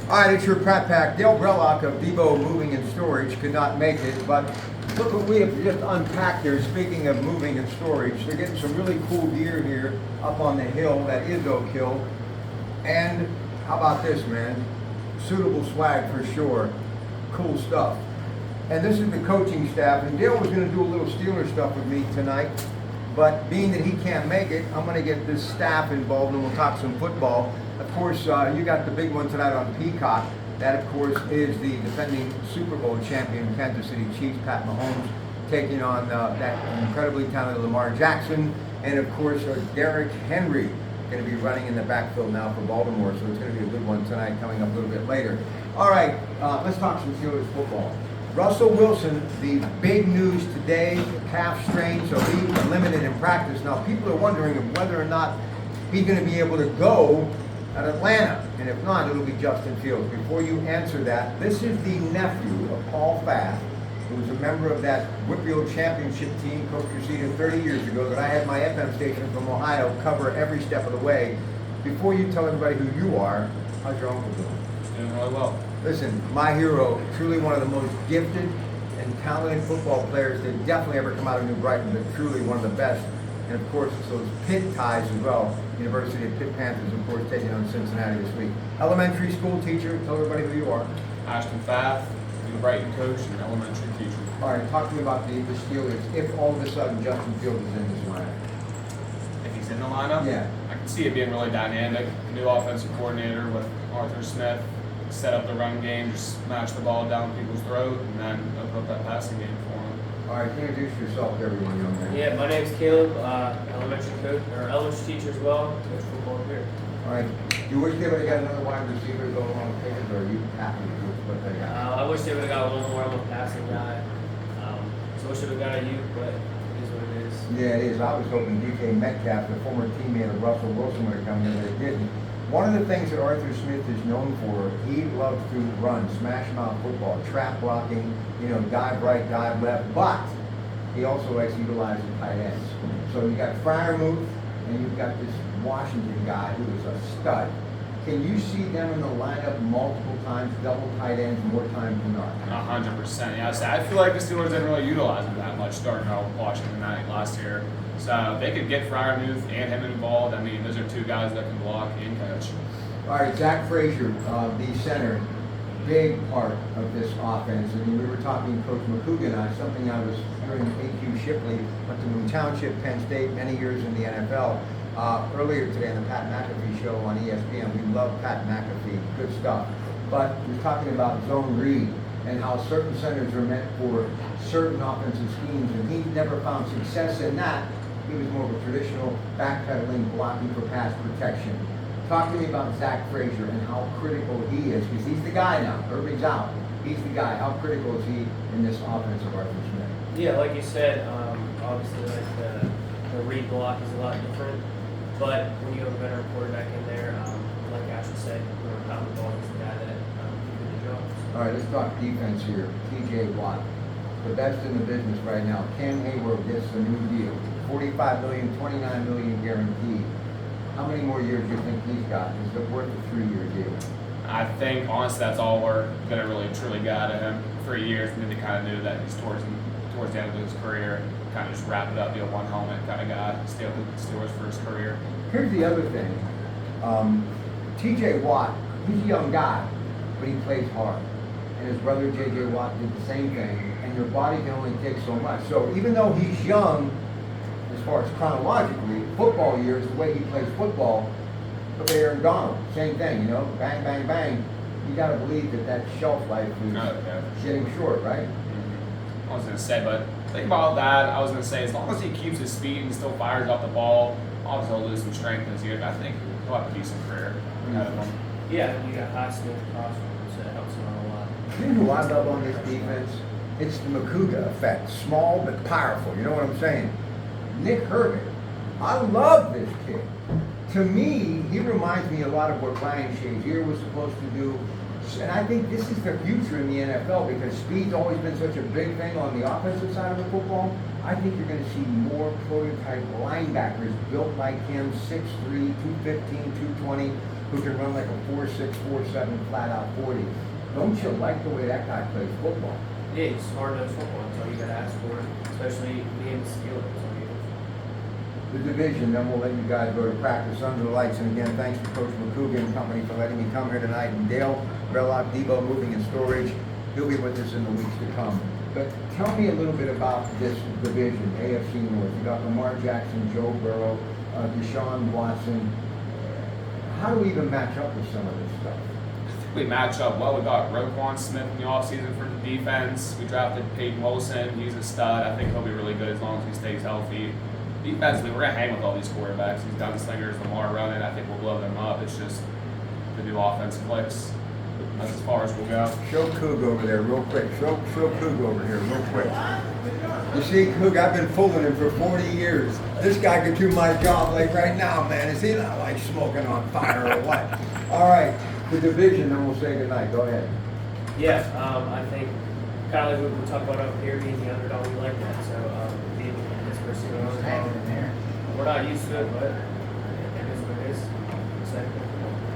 All right, it's your Pratt Pack. Dale Brellock of Debo Moving and Storage could not make it, but look what we have just unpacked there. Speaking of moving and storage, they're getting some really cool gear here up on the hill that is Oak Hill. And how about this, man? Suitable swag for sure. Cool stuff. And this is the coaching staff. And Dale was going to do a little Steeler stuff with me tonight, but being that he can't make it, I'm going to get this staff involved and we'll talk some football. Of course, you got the big one tonight on Peacock. That, of course, is the defending Super Bowl champion Kansas City Chiefs, Pat Mahomes, taking on that incredibly talented Lamar Jackson. And, of course, Derrick Henry going to be running in the backfield now for Baltimore. So it's going to be a good one tonight coming up a little bit later. All right, let's talk some Steelers football. Russell Wilson, the big news today, calf strain, so he's limited in practice. Now, people are wondering whether or not he's going to be able to go at Atlanta, and if not, it'll be Justin Fields. Before you answer that, this is the nephew of Paul Fath, who was a member of that Whitfield Championship team, Coach Crusader 30 years ago, that I had my FM station from Ohio cover every step of the way. Before you tell everybody who you are, how's your uncle doing? Doing really well. Listen, my hero, truly one of the most gifted and talented football players that definitely ever come out of New Brighton, but truly one of the best. And of course, it's those Pitt ties as well. University of Pitt Panthers, of course, taking on Cincinnati this week. Elementary school teacher, tell everybody who you are. Ashton Fath, New Brighton coach and elementary teacher. All right, talk to me about the Steelers. If all of a sudden Justin Fields is in this lineup. If he's in the lineup, Yeah. I can see it being really dynamic. New offensive coordinator with Arthur Smith, set up the run game, just smash the ball down people's throat, and then open up that passing game for them. All right, introduce yourself to everyone, young man. Yeah, my name's Caleb, elementary coach, or elementary teacher as well, coach football here. All right, you wish they would have got another wide receiver to go along with Pickens, or are you happy with what they got? I wish they would have got a little more. I'm a passing guy. So I wish they would have got a youth, but it is what it is. Yeah, it is. I was hoping DK Metcalf, the former teammate of Russell Wilson, would have come in, but it didn't. One of the things that Arthur Smith is known for, he loves to run, smash mouth football, trap blocking, dive right, dive left, but he also likes to utilize the tight ends. So you got Freiermuth, and you've got this Washington guy who is a stud. Can you see them in the lineup multiple times, double tight ends, more times than not? 100%. Yeah, so I feel like the Steelers didn't really utilize him that much starting out with Washington last year. So if they could get Freiermuth and him involved, I mean, those are two guys that can block and coach. All right, Zach Frazier, the center, big part of this offense. I mean, we were talking Coach McCougan and I, something I was hearing A.Q. Shipley, went to Moon Township, Penn State, many years in the NFL. Earlier today on the Pat McAfee show on ESPN, we love Pat McAfee, good stuff. But we're talking about zone read and how certain centers are meant for certain offensive schemes, and he never found success in that. He was more of a traditional backpedaling, blocking for pass protection. Talk to me about Zach Frazier and how critical he is, because he's the guy now. Irving's out. He's the guy. How critical is he in this offense of Arthur Smith? Yeah, like you said, obviously like the read block is a lot different. But when you have a veteran quarterback in there, like Ashton said, Pat the ball is the guy that can do the job. All right, let's talk defense here. T.J. Watt, the best in the business right now. Cam Hayward gets a new deal. $45 million, $29 million guaranteed. How many more years do you think he's got? Is it worth a 3-year deal? I think, honestly, that's all we're going to really truly get out of him. 3 years, and then they kind of knew that he's towards the end of his career, kind of just wrap it up, be a one helmet kind of guy, stay with the Steelers for his career. Here's the other thing. T.J. Watt, he's a young guy, but he plays hard. And his brother J.J. Watt did the same thing, and your body can only take so much. So even though he's young, as far as chronologically, football years, the way he plays football, look at Aaron Donald, same thing, bang, bang, bang. You got to believe that shelf life is getting short, right? I was going to say, but think about that. I was going to say, as long as he keeps his speed and still fires off the ball, obviously he'll lose some strength in his year, but I think he'll have a decent career ahead of him. Yeah, you got high skill crossroads, so that helps him out a lot. You know who I love on this defense? It's the Makuga effect. Small but powerful. You know what I'm saying? Nick Herbert. I love this kid. To me, he reminds me a lot of what Ryan Shazier was supposed to do. And I think this is the future in the NFL because speed's always been such a big thing on the offensive side of the football. I think you're going to see more prototype linebackers built like him, 6'3", 215, 220. who can run like a 4.6, 4.7 flat out 40. Don't you like the way that guy plays football? Yeah, he's hard-nosed football. That's all you gotta ask for, especially being skilled. The division, then we'll let you guys go to practice under the lights. And again, thanks to Coach McCougan and company for letting me come here tonight. And Dale Brellock, Debo Moving and Storage, he'll be with us in the weeks to come. But tell me a little bit about this division, AFC North. You got Lamar Jackson, Joe Burrow, Deshaun Watson. How do we even match up with some of this stuff? I think we match up well. We got Roquan Smith in the offseason for the defense. We drafted Peyton Wilson. He's a stud. I think he'll be really good as long as he stays healthy. Defensively, we're going to hang with all these quarterbacks. These gunslingers, Lamar running, I think we'll blow them up. It's just the new offense clicks. That's as far as we'll go. Show Coog over there real quick. Show Coog over here real quick. You see, Coog, I've been fooling him for 40 years. This guy could do my job like right now, man. Is he not like smoking on fire or what? All right, the division, then we'll say goodnight. Go ahead. Yeah, I think kind of like we talked about up here, being the underdog, we like that. So being this person an underdog, we're not used to it, but it is what it is.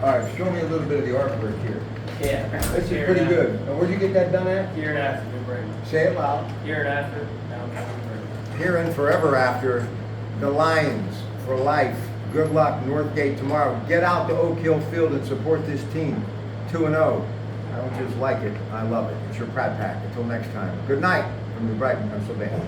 All right, show me a little bit of the artwork here. Yeah. This is pretty good. And where'd you get that done at? Here and after, New Brighton. Say it loud. Here and after, downtown New Brighton. Here and forever after, the Lions for life. Good luck, Northgate tomorrow. Get out to Oak Hill Field and support this team. 2-0. I don't just like it, I love it. It's your Pratt Pack. Until next time. Good night from New Brighton, Pennsylvania.